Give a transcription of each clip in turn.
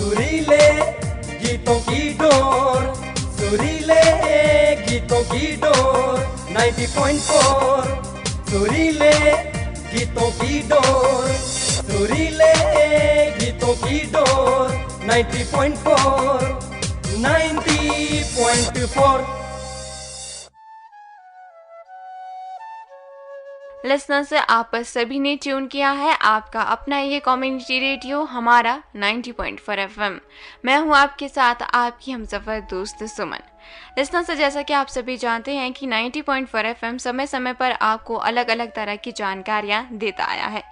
सुरीले गीतों की डोर, सुरीले गीतों की डोर 90.4, सुरीले गीतों की डोर, सुरीले गीतों की डोर 90.4, 90.4। लिसनर्स, आप सभी ने ट्यून किया है आपका अपना ये कम्युनिटी रेडियो हमारा 90.4 एफएम। मैं हूं आपके साथ आपकी हमसफर दोस्त सुमन। लिसनर्स, जैसा कि आप सभी जानते हैं कि 90.4 एफएम समय समय पर आपको अलग अलग तरह की जानकारियां देता आया है।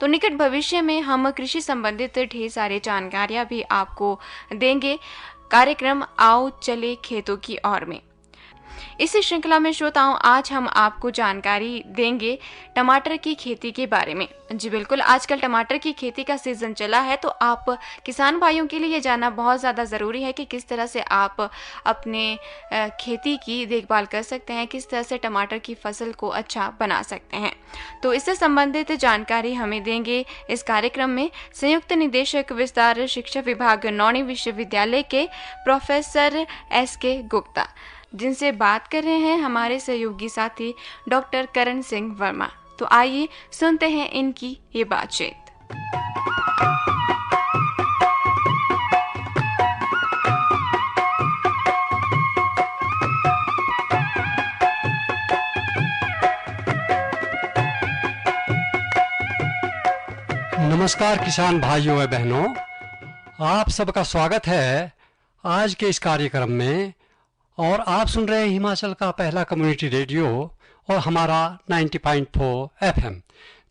तो निकट भविष्य में हम कृषि संबंधित ढेर सारी जानकारियां भी आपको देंगे कार्यक्रम आओ चले खेतों की ओर में। इसी श्रृंखला में श्रोताओं, आज हम आपको जानकारी देंगे टमाटर की खेती के बारे में। जी बिल्कुल, आजकल टमाटर की खेती का सीजन चला है, तो आप किसान भाइयों के लिए ये जानना बहुत ज़्यादा ज़रूरी है कि किस तरह से आप अपने खेती की देखभाल कर सकते हैं, किस तरह से टमाटर की फसल को अच्छा बना सकते हैं। तो इससे संबंधित जानकारी हमें देंगे इस कार्यक्रम में संयुक्त निदेशक विस्तार शिक्षा विभाग नौणी विश्वविद्यालय के प्रोफेसर SK गुप्ता, जिनसे बात कर रहे हैं हमारे सहयोगी साथी डॉक्टर करण सिंह वर्मा। तो आइए सुनते हैं इनकी ये बातचीत। नमस्कार किसान भाइयों व बहनों, आप सबका स्वागत है आज के इस कार्यक्रम में। और आप सुन रहे हैं हिमाचल का पहला कम्युनिटी रेडियो और हमारा 90.4 एफएम।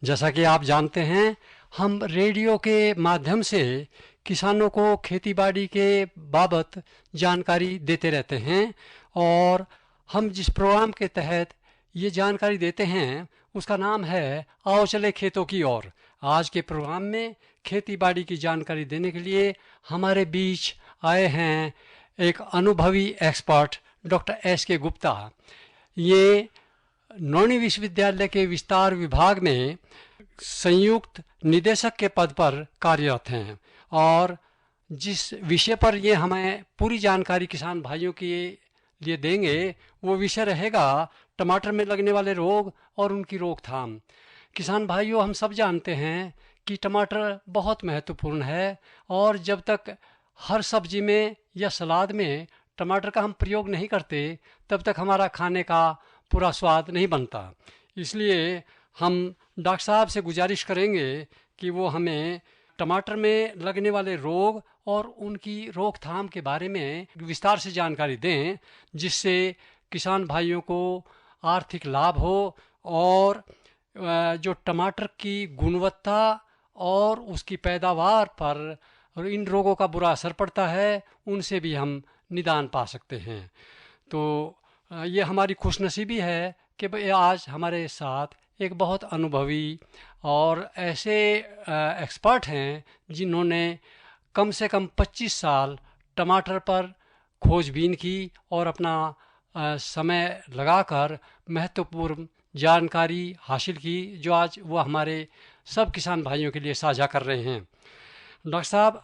जैसा कि आप जानते हैं, हम रेडियो के माध्यम से किसानों को खेतीबाड़ी के बाबत जानकारी देते रहते हैं। और हम जिस प्रोग्राम के तहत ये जानकारी देते हैं उसका नाम है आओ चले खेतों की ओर। आज के प्रोग्राम में खेतीबाड़ी की जानकारी देने के लिए हमारे बीच आए हैं एक अनुभवी एक्सपर्ट डॉक्टर SK गुप्ता। ये नौणी विश्वविद्यालय के विस्तार विभाग में संयुक्त निदेशक के पद पर कार्यरत हैं। और जिस विषय पर ये हमें पूरी जानकारी किसान भाइयों के लिए देंगे वो विषय रहेगा टमाटर में लगने वाले रोग और उनकी रोकथाम। किसान भाइयों, हम सब जानते हैं कि टमाटर बहुत महत्वपूर्ण है और जब तक हर सब्जी में या सलाद में टमाटर का हम प्रयोग नहीं करते तब तक हमारा खाने का पूरा स्वाद नहीं बनता। इसलिए हम डॉक्टर साहब से गुजारिश करेंगे कि वो हमें टमाटर में लगने वाले रोग और उनकी रोकथाम के बारे में विस्तार से जानकारी दें, जिससे किसान भाइयों को आर्थिक लाभ हो और जो टमाटर की गुणवत्ता और उसकी पैदावार पर और इन रोगों का बुरा असर पड़ता है उनसे भी हम निदान पा सकते हैं। तो ये हमारी खुशनसीबी है कि भाई आज हमारे साथ एक बहुत अनुभवी और ऐसे एक्सपर्ट हैं जिन्होंने कम से कम 25 साल टमाटर पर खोजबीन की और अपना समय लगाकर महत्वपूर्ण जानकारी हासिल की, जो आज वो हमारे सब किसान भाइयों के लिए साझा कर रहे हैं। डॉक्टर साहब,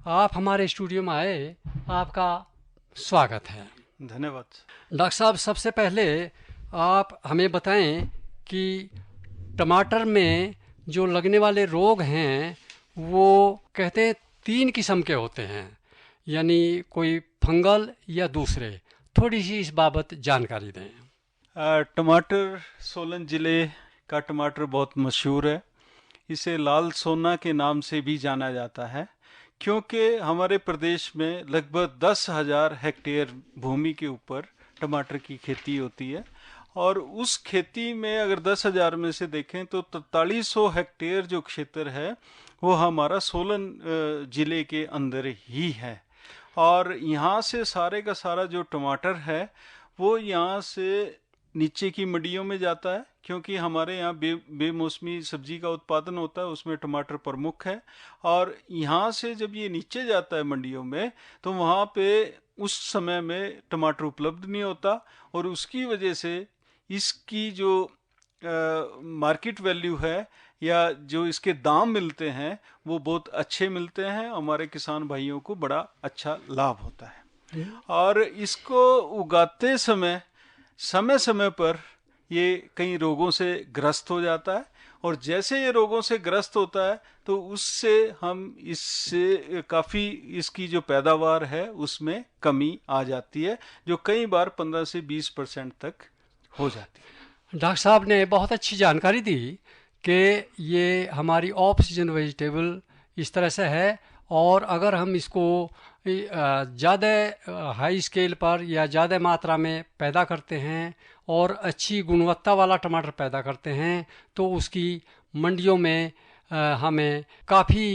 आप हमारे स्टूडियो में आए, आपका स्वागत है। धन्यवाद। डॉक्टर साहब, सबसे पहले आप हमें बताएं कि टमाटर में जो लगने वाले रोग हैं वो कहते हैं 3 किस्म के होते हैं, यानी कोई फंगल या दूसरे। थोड़ी सी इस बाबत जानकारी दें। टमाटर सोलन जिले का टमाटर बहुत मशहूर है। इसे लाल सोना के नाम से भी जाना जाता है, क्योंकि हमारे प्रदेश में लगभग 10,000 हेक्टेयर भूमि के ऊपर टमाटर की खेती होती है। और उस खेती में अगर 10,000 में से देखें तो 4300 हेक्टेयर जो क्षेत्र है वो हमारा सोलन जिले के अंदर ही है। और यहाँ से सारे का सारा जो टमाटर है वो यहाँ से नीचे की मंडियों में जाता है, क्योंकि हमारे यहाँ बेमौसमी सब्जी का उत्पादन होता है, उसमें टमाटर प्रमुख है। और यहाँ से जब ये नीचे जाता है मंडियों में तो वहाँ पे उस समय में टमाटर उपलब्ध नहीं होता, और उसकी वजह से इसकी जो मार्केट वैल्यू है या जो इसके दाम मिलते हैं वो बहुत अच्छे मिलते हैं, हमारे किसान भाइयों को बड़ा अच्छा लाभ होता है। और इसको उगाते समय समय पर ये कई रोगों से ग्रस्त हो जाता है, और जैसे ये रोगों से ग्रस्त होता है तो उससे हम इससे काफ़ी इसकी जो पैदावार है उसमें कमी आ जाती है, जो कई बार 15 से 20% तक हो जाती है। डॉक्टर साहब ने बहुत अच्छी जानकारी दी कि ये हमारी ऑफ सीजन वेजिटेबल इस तरह से है, और अगर हम इसको ज़्यादा हाई स्केल पर या ज़्यादा मात्रा में पैदा करते हैं और अच्छी गुणवत्ता वाला टमाटर पैदा करते हैं तो उसकी मंडियों में हमें काफ़ी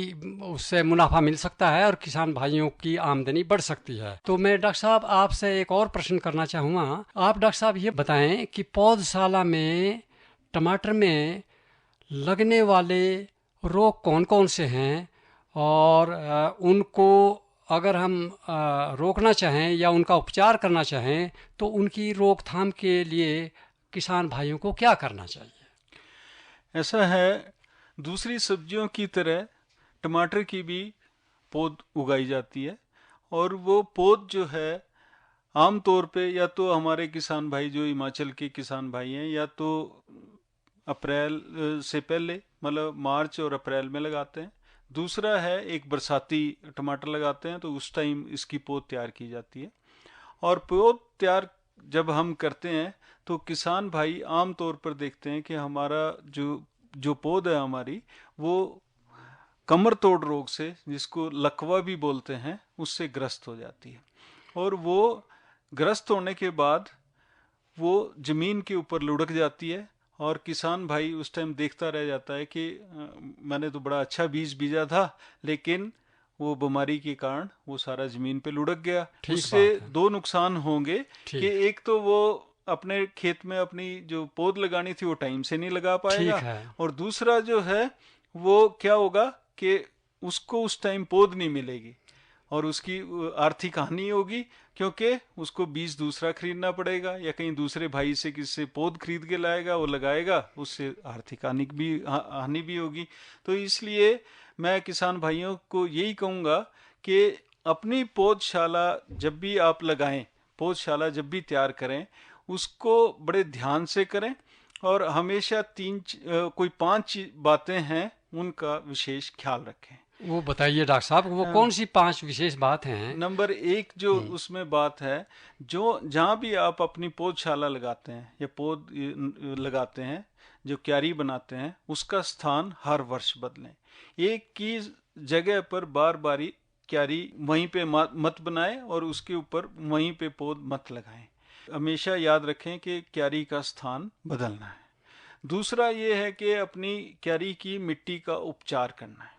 उससे मुनाफा मिल सकता है और किसान भाइयों की आमदनी बढ़ सकती है। तो मैं डॉक्टर साहब आपसे एक और प्रश्न करना चाहूँगा। आप डॉक्टर साहब ये बताएं कि पौधशाला में टमाटर में लगने वाले रोग कौन कौन से हैं, और उनको अगर हम रोकना चाहें या उनका उपचार करना चाहें तो उनकी रोकथाम के लिए किसान भाइयों को क्या करना चाहिए? ऐसा है, दूसरी सब्जियों की तरह टमाटर की भी पौध उगाई जाती है, और वो पौध जो है आमतौर पे या तो हमारे किसान भाई जो हिमाचल के किसान भाई हैं या तो अप्रैल से पहले मतलब मार्च और अप्रैल में लगाते हैं। दूसरा है एक बरसाती टमाटर लगाते हैं तो उस टाइम इसकी पौध तैयार की जाती है। और पौध तैयार जब हम करते हैं तो किसान भाई आम तौर पर देखते हैं कि हमारा जो पौध है हमारी वो कमर तोड़ रोग से, जिसको लकवा भी बोलते हैं, उससे ग्रस्त हो जाती है। और वो ग्रस्त होने के बाद वो जमीन के ऊपर लुढ़क जाती है, और किसान भाई उस टाइम देखता रह जाता है कि मैंने तो बड़ा अच्छा बीज बीजा था लेकिन वो बीमारी के कारण वो सारा जमीन पे लुढ़क गया। उससे दो नुकसान होंगे कि एक तो वो अपने खेत में अपनी जो पौध लगानी थी वो टाइम से नहीं लगा पाएगा, और दूसरा जो है वो क्या होगा कि उसको उस टाइम पौध नहीं मिलेगी और उसकी आर्थिक हानि होगी, क्योंकि उसको बीज दूसरा खरीदना पड़ेगा या कहीं दूसरे भाई से किससे पौध खरीद के लाएगा, वो लगाएगा, उससे आर्थिक हानि भी होगी। तो इसलिए मैं किसान भाइयों को यही कहूँगा कि अपनी पौधशाला जब भी आप लगाएं, पौधशाला जब भी तैयार करें, उसको बड़े ध्यान से करें, और हमेशा कोई 5 बातें हैं उनका विशेष ख्याल रखें। वो बताइए डॉक्टर साहब, वो कौन सी 5 विशेष बात हैं? नंबर 1 जो उसमें बात है, जो जहाँ भी आप अपनी पौधशाला लगाते हैं या पौध लगाते हैं, जो क्यारी बनाते हैं, उसका स्थान हर वर्ष बदलें। एक की जगह पर बार बारी क्यारी वहीं पे मत बनाएं और उसके ऊपर वहीं पे पौध मत लगाएं। हमेशा याद रखें कि क्यारी का स्थान बदलना है। दूसरा ये है कि अपनी क्यारी की मिट्टी का उपचार करना है।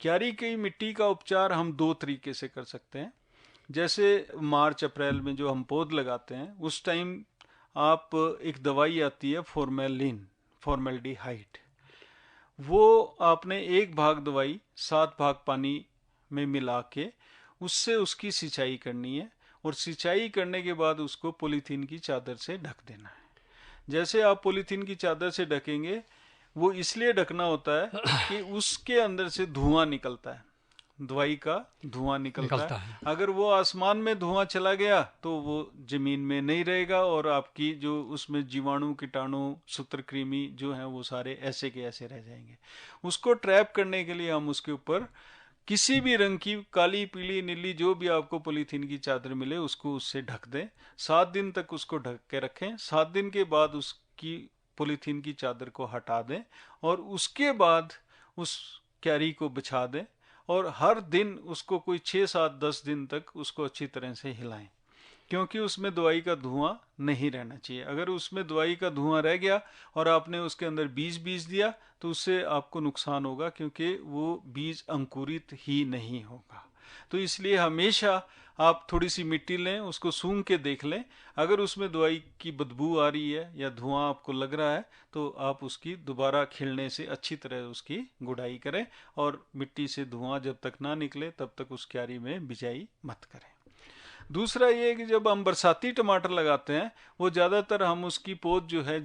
क्यारी की मिट्टी का उपचार हम 2 तरीके से कर सकते हैं। जैसे मार्च अप्रैल में जो हम पौध लगाते हैं उस टाइम आप एक दवाई आती है फॉर्मेल्डिहाइड, वो आपने 1 भाग दवाई 7 भाग पानी में मिला के उससे उसकी सिंचाई करनी है, और सिंचाई करने के बाद उसको पॉलीथीन की चादर से ढक देना है। जैसे आप पॉलीथीन की चादर से ढकेंगे, वो इसलिए ढकना होता है कि उसके अंदर से धुआं निकलता है, दवाई का धुआं निकलता है। अगर वो आसमान में धुआं चला गया तो वो जमीन में नहीं रहेगा, और आपकी जो उसमें जीवाणु, कीटाणु, सूत्रकृमि जो हैं वो सारे ऐसे के ऐसे रह जाएंगे। उसको ट्रैप करने के लिए हम उसके ऊपर किसी भी रंग की काली, पीली, नीली जो भी आपको पॉलीथीन की चादर मिले उसको उससे ढक दें। 7 दिन तक उसको ढक के रखें। 7 दिन के बाद उसकी पॉलीथीन की चादर को हटा दें और उसके बाद उस क्यारी को बिछा दें, और हर दिन उसको कोई 6, 7, 10 दिन तक उसको अच्छी तरह से हिलाएं, क्योंकि उसमें दवाई का धुआं नहीं रहना चाहिए। अगर उसमें दवाई का धुआं रह गया और आपने उसके अंदर बीज दिया तो उससे आपको नुकसान होगा, क्योंकि वो बीज अंकुरित ही नहीं होगा। तो इसलिए हमेशा आप थोड़ी सी मिट्टी लें, उसको सूंघ के देख लें। अगर उसमें दवाई की बदबू आ रही है या धुआं आपको लग रहा है तो आप उसकी दोबारा खिलने से अच्छी तरह उसकी गुड़ाई करें, और मिट्टी से धुआं जब तक ना निकले तब तक उस क्यारी में बिजाई मत करें। दूसरा ये कि जब हम बरसाती टमाटर लगाते हैं वो ज़्यादातर हम उसकी पौध जो है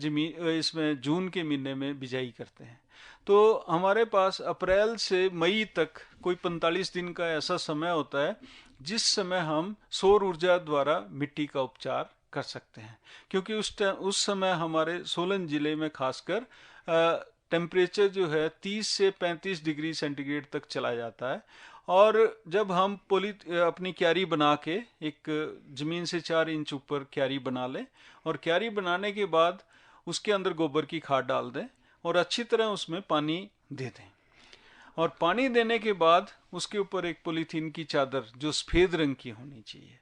इसमें जून के महीने में बिजाई करते हैं। तो हमारे पास अप्रैल से मई तक कोई 45 दिन का ऐसा समय होता है जिस समय हम सौर ऊर्जा द्वारा मिट्टी का उपचार कर सकते हैं, क्योंकि उस समय हमारे सोलन जिले में खासकर टेम्परेचर जो है 30 से 35 डिग्री सेंटीग्रेड तक चला जाता है। और जब हम अपनी क्यारी बना के एक जमीन से 4 इंच ऊपर क्यारी बना लें और क्यारी बनाने के बाद उसके अंदर गोबर की खाद डाल दें और अच्छी तरह उसमें पानी दे दें, और पानी देने के बाद उसके ऊपर एक पॉलीथीन की चादर जो सफ़ेद रंग की होनी चाहिए,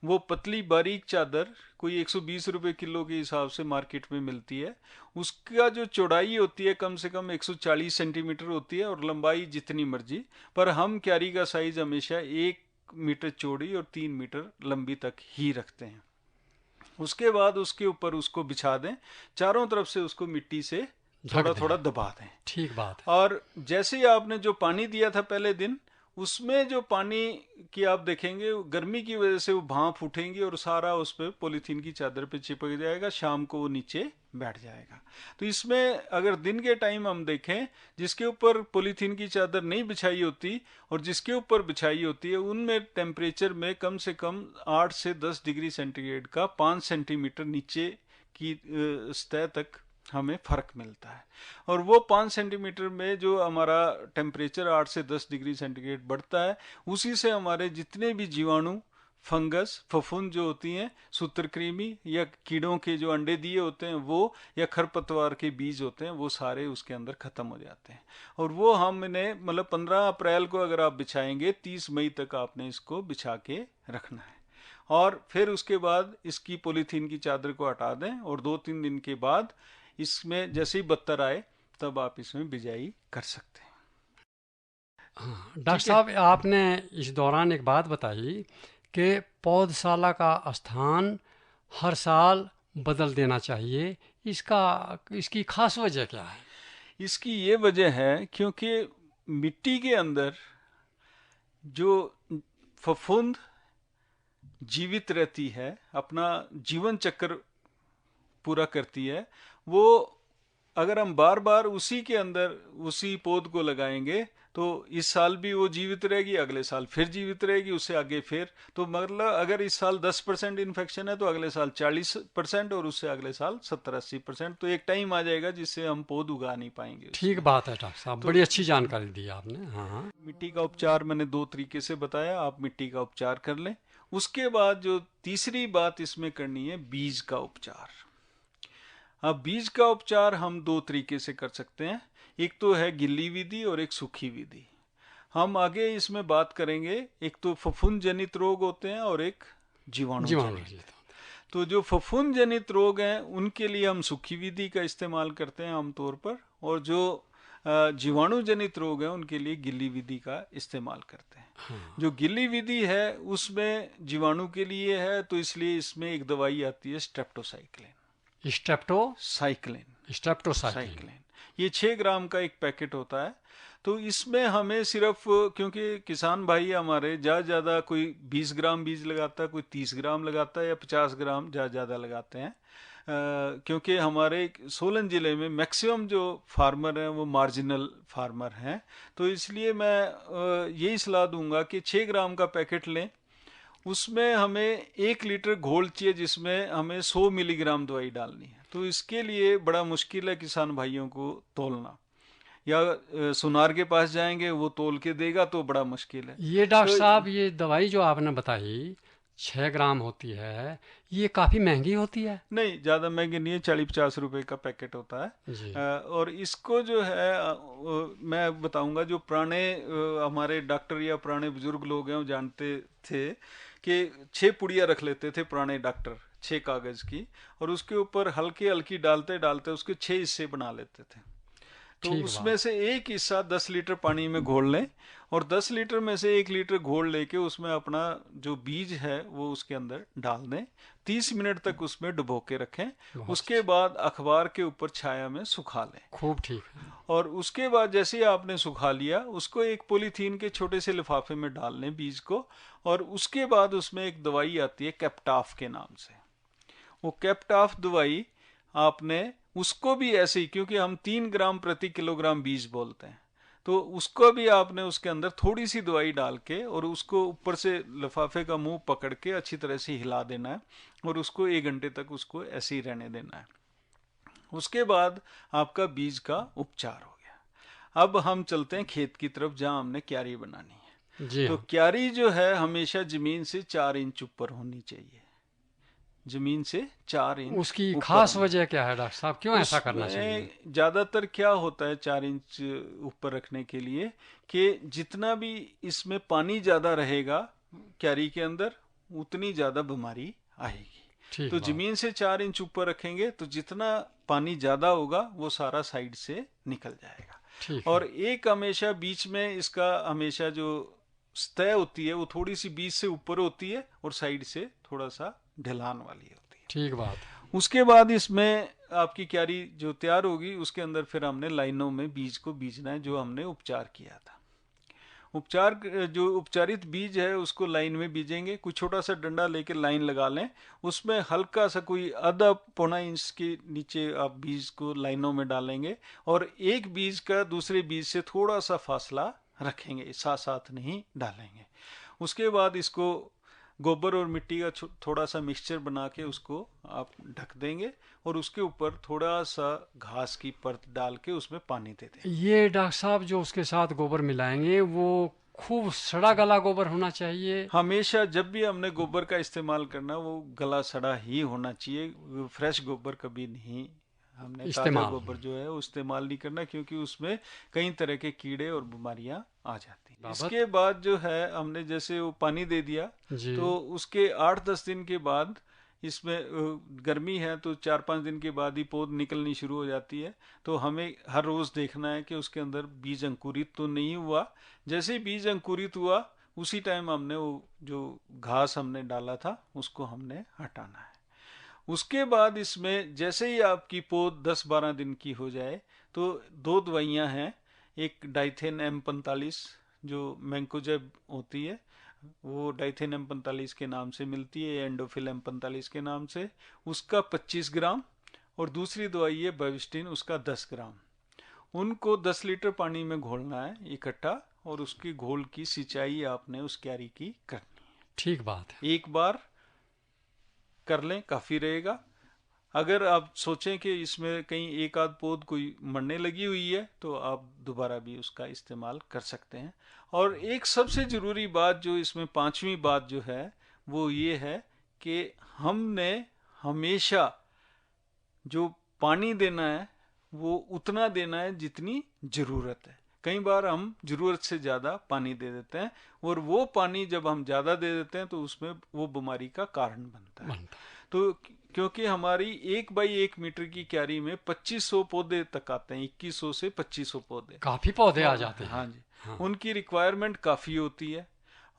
वो पतली बारीक चादर कोई 120 रुपये किलो के हिसाब से मार्केट में मिलती है। उसका जो चौड़ाई होती है कम से कम 140 सेंटीमीटर होती है और लंबाई जितनी मर्जी, पर हम क्यारी का साइज हमेशा 1 मीटर चौड़ी और 3 मीटर लंबी तक ही रखते हैं। उसके बाद उसके ऊपर उसको बिछा दें, चारों तरफ से उसको मिट्टी से थोड़ा थोड़ा दबा दें। ठीक बात है। और जैसे ही आपने जो पानी दिया था पहले दिन, उसमें जो पानी की आप देखेंगे गर्मी की वजह से वो भाप उठेंगी और सारा उस पर पॉलीथीन की चादर पे चिपक जाएगा, शाम को वो नीचे बैठ जाएगा। तो इसमें अगर दिन के टाइम हम देखें, जिसके ऊपर पॉलीथीन की चादर नहीं बिछाई होती और जिसके ऊपर बिछाई होती है, उनमें टेम्परेचर में कम से कम 8 से 10 डिग्री सेंटीग्रेड का 5 सेंटीमीटर नीचे की सतह तक हमें फर्क मिलता है। और वो 5 सेंटीमीटर में जो हमारा टेम्परेचर 8 से 10 डिग्री सेंटीग्रेड बढ़ता है, उसी से हमारे जितने भी जीवाणु, फंगस, फफूंद जो होती हैं, सूत्रकृमि या कीड़ों के जो अंडे दिए होते हैं वो, या खरपतवार के बीज होते हैं, वो सारे उसके अंदर खत्म हो जाते हैं। और वो हमने मतलब 15 अप्रैल को अगर आप बिछाएंगे, 30 मई तक आपने इसको बिछा के रखना है। और फिर उसके बाद इसकी पॉलीथीन की चादर को हटा दें और 2-3 दिन के बाद इसमें जैसे ही बत्तर आए तब आप इसमें बिजाई कर सकते हैं। हाँ, डॉक्टर साहब, आपने इस दौरान एक बात बताई कि पौधशाला का स्थान हर साल बदल देना चाहिए। इसकी खास वजह क्या है? इसकी ये वजह है क्योंकि मिट्टी के अंदर जो फफूंद जीवित रहती है, अपना जीवन चक्र पूरा करती है, वो अगर हम बार बार उसी के अंदर उसी पौध को लगाएंगे तो इस साल भी वो जीवित रहेगी, अगले साल फिर जीवित रहेगी, उससे आगे फिर। तो मतलब अगर इस साल 10% इन्फेक्शन है तो अगले साल 40% और उससे अगले साल 70-80%। तो एक टाइम आ जाएगा जिससे हम पौध उगा नहीं पाएंगे। ठीक बात है डॉक्टर साहब, बड़ी अच्छी जानकारी दी आपने। हाँ, मिट्टी का उपचार मैंने 2 तरीके से बताया, आप मिट्टी का उपचार कर लें। उसके बाद जो तीसरी बात इसमें करनी है, बीज का उपचार। अब बीज का उपचार हम 2 तरीके से कर सकते हैं, एक तो है गिल्ली विधि और एक सूखी विधि। हम आगे इसमें बात करेंगे, एक तो फफूंद जनित रोग होते हैं और एक जीवाणु जनित। तो जो फफूंद जनित रोग हैं उनके लिए हम सूखी विधि का इस्तेमाल करते हैं आमतौर पर, और जो जीवाणु जनित रोग हैं उनके लिए गिल्ली विधि का इस्तेमाल करते हैं। हाँ। जो गिल्ली विधि है उसमें जीवाणु के लिए है, तो इसलिए इसमें एक दवाई आती है स्ट्रेप्टोसाइक्लिन। ये 6 ग्राम का एक पैकेट होता है। तो इसमें हमें सिर्फ, क्योंकि किसान भाई हमारे ज़्यादा कोई 20 ग्राम बीज लगाता है, कोई 30 ग्राम लगाता है या 50 ग्राम ज़्यादा लगाते हैं, क्योंकि हमारे सोलन ज़िले में मैक्सिमम जो फार्मर हैं वो मार्जिनल फार्मर हैं। तो इसलिए मैं यही सलाह दूंगा कि 6 ग्राम का पैकेट लें, उसमें हमें 1 लीटर घोल चाहिए जिसमें हमें 100 मिलीग्राम दवाई डालनी है। तो इसके लिए बड़ा मुश्किल है किसान भाइयों को तोलना, या सुनार के पास जाएंगे वो तोल के देगा तो बड़ा मुश्किल है। ये डॉक्टर साहब, ये दवाई जो आपने बताई 6 ग्राम होती है, ये काफ़ी महंगी होती है? नहीं, ज़्यादा महंगी नहीं है, 40-50 रुपए का पैकेट होता है जी। और इसको जो है मैं बताऊंगा, जो पुराने हमारे डॉक्टर या पुराने बुजुर्ग लोग हैं वो जानते थे कि 6 पुड़िया रख लेते थे पुराने डॉक्टर, 6 कागज की, और उसके ऊपर हल्की हल्की डालते डालते उसके 6 हिस्से बना लेते थे। तो उसमें से एक हिस्सा 10 लीटर पानी में घोल लें, और 10 लीटर में से 1 लीटर घोल लेके उसमें अपना जो बीज है वो उसके अंदर डाल दें। 30 मिनट तक उसमें डुबो के रखें। उसके बाद अखबार के ऊपर छाया में सुखा लें। खूब ठीक है। और उसके बाद जैसे ही आपने सुखा लिया, उसको एक पॉलीथीन के छोटे से लिफाफे में डाल लें बीज को, और उसके बाद उसमें एक दवाई आती है कैप्टाफ के नाम से। वो कैप्टाफ दवाई आपने उसको भी ऐसे ही, क्योंकि हम 3 ग्राम प्रति किलोग्राम बीज बोलते हैं, तो उसको भी आपने उसके अंदर थोड़ी सी दवाई डाल के और उसको ऊपर से लिफाफे का मुंह पकड़ के अच्छी तरह से हिला देना है और उसको 1 घंटे तक उसको ऐसे ही रहने देना है। उसके बाद आपका बीज का उपचार हो गया। अब हम चलते हैं खेत की तरफ जहां हमने क्यारी बनानी है। जी तो हाँ। क्यारी जो है हमेशा जमीन से 4 इंच ऊपर होनी चाहिए, जमीन से 4 इंच उसकी ऊपर खास होनी। वजह क्या है डॉक्टर साहब, क्यों ऐसा करना चाहिए? उसमें ज्यादातर क्या होता है 4 इंच ऊपर रखने के लिए, कि जितना भी इसमें पानी ज्यादा रहेगा क्यारी के अंदर उतनी ज्यादा बीमारी आएगी। ठीक तो बात। जमीन से 4 इंच ऊपर रखेंगे तो जितना पानी ज्यादा होगा वो सारा साइड से निकल जाएगा। ठीक और है। एक हमेशा बीच में इसका हमेशा जो सतह होती है वो थोड़ी सी बीच से ऊपर होती है और साइड से थोड़ा सा ढलान वाली होती है। ठीक बात। उसके बाद इसमें आपकी क्यारी जो तैयार होगी उसके अंदर फिर हमने लाइनों में बीज को बीजना है, जो हमने उपचार किया था। उपचार जो उपचारित बीज है उसको लाइन में बीजेंगे। कुछ छोटा सा डंडा लेकर लाइन लगा लें, उसमें हल्का सा कोई आधा पौना इंच के नीचे आप बीज को लाइनों में डालेंगे और एक बीज का दूसरे बीज से थोड़ा सा फासला रखेंगे, साथ साथ नहीं डालेंगे। उसके बाद इसको गोबर और मिट्टी का थोड़ा सा मिक्सचर बना के उसको आप ढक देंगे और उसके ऊपर थोड़ा सा घास की परत डाल के उसमें पानी दे देंगे। ये डॉक्टर साहब जो उसके साथ गोबर मिलाएंगे वो खूब सड़ा गला गोबर होना चाहिए? हमेशा जब भी हमने गोबर का इस्तेमाल करना वो गला सड़ा ही होना चाहिए। फ्रेश गोबर कभी नहीं, हमने ताजा गोबर जो है वो इस्तेमाल नहीं करना, क्योंकि उसमें कई तरह के कीड़े और बीमारियां आ जाती हैं। इसके बाद जो है हमने जैसे वो पानी दे दिया तो उसके 8-10 दिन के बाद, इसमें गर्मी है तो 4-5 दिन के बाद ही पौध निकलनी शुरू हो जाती है, तो हमें हर रोज देखना है कि उसके अंदर बीज अंकुरित तो नहीं हुआ। जैसे ही बीज अंकुरित हुआ उसी टाइम हमने वो जो घास हमने डाला था उसको हमने हटाना है। उसके बाद इसमें जैसे ही आपकी पौध 10-12 दिन की हो जाए तो 2 दवाइयां हैं। एक डाइथेन M45 जो मैंकोजेब होती है, वो डाइथेन M45 के नाम से मिलती है, एंडोफिल M45 के नाम से, उसका 25 ग्राम, और दूसरी दवाई है बेविस्टिन, उसका 10 ग्राम। उनको 10 लीटर पानी में घोलना है इकट्ठा और उसकी घोल की सिंचाई आपने उस क्यारी की करनी है। ठीक बात है। एक बार कर लें काफी रहेगा। अगर आप सोचें कि इसमें कहीं एक आध पौध कोई मरने लगी हुई है तो आप दोबारा भी उसका इस्तेमाल कर सकते हैं। और एक सबसे जरूरी बात जो इसमें 5वीं बात जो है वो ये है कि हमने हमेशा जो पानी देना है वो उतना देना है जितनी जरूरत है। कई बार हम जरूरत से ज्यादा पानी दे देते हैं और वो पानी जब हम ज्यादा दे देते हैं तो उसमें वो बीमारी का कारण बनता है। तो क्योंकि हमारी 1x1 मीटर की क्यारी में 2500 पौधे तक आते हैं, 2100 से 2500 पौधे, काफी पौधे आ जाते हैं। हाँ जी, हाँ। उनकी रिक्वायरमेंट काफी होती है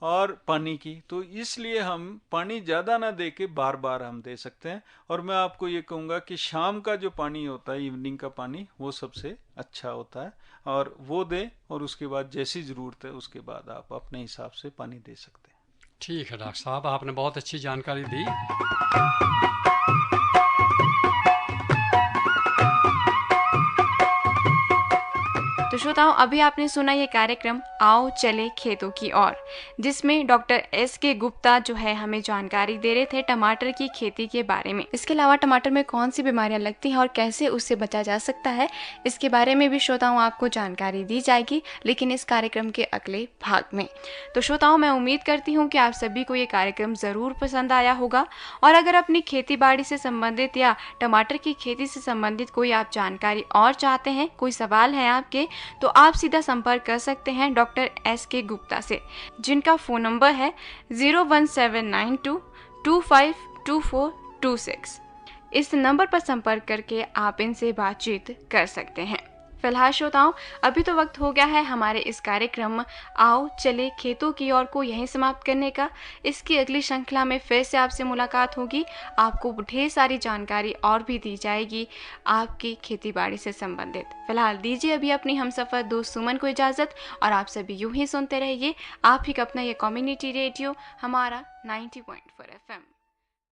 और पानी की, तो इसलिए हम पानी ज्यादा ना दे के बार बार हम दे सकते हैं। और मैं आपको ये कहूंगा कि शाम का जो पानी होता है, इवनिंग का पानी, वो सबसे अच्छा होता है और वो दें और उसके बाद जैसी जरूरत है उसके बाद आप अपने हिसाब से पानी दे सकते हैं। ठीक है डॉक्टर साहब, आपने बहुत अच्छी जानकारी दी। तो श्रोताओं, अभी आपने सुना ये कार्यक्रम आओ चले खेतों की ओर, जिसमें डॉक्टर S.K. गुप्ता जो है हमें जानकारी दे रहे थे टमाटर की खेती के बारे में। इसके अलावा टमाटर में कौन सी बीमारियां लगती हैं और कैसे उससे बचा जा सकता है, इसके बारे में भी श्रोताओं आपको जानकारी दी जाएगी, लेकिन इस कार्यक्रम के अगले भाग में। तो श्रोताओं, मैं उम्मीद करती हूँ कि आप सभी को ये कार्यक्रम ज़रूर पसंद आया होगा। और अगर अपनी खेती बाड़ी से संबंधित या टमाटर की खेती से संबंधित कोई आप जानकारी और चाहते हैं, कोई सवाल है आपके, तो आप सीधा संपर्क कर सकते हैं डॉक्टर S.K. गुप्ता से, जिनका फ़ोन नंबर है 01792252426। इस नंबर पर संपर्क करके आप इनसे बातचीत कर सकते हैं। फिलहाल श्रोताओं, अभी तो वक्त हो गया है हमारे इस कार्यक्रम आओ चले खेतों की ओर को यहीं समाप्त करने का। इसकी अगली श्रृंखला में फिर से आपसे मुलाकात होगी। आपको ढेर सारी जानकारी और भी दी जाएगी आपकी खेतीबाड़ी से संबंधित। फिलहाल दीजिए अभी अपनी हमसफर दोस्त सुमन को इजाज़त, और आप सभी यूं ही सुनते रहिए आप ही का अपना ये कम्युनिटी रेडियो हमारा 90.4 FM।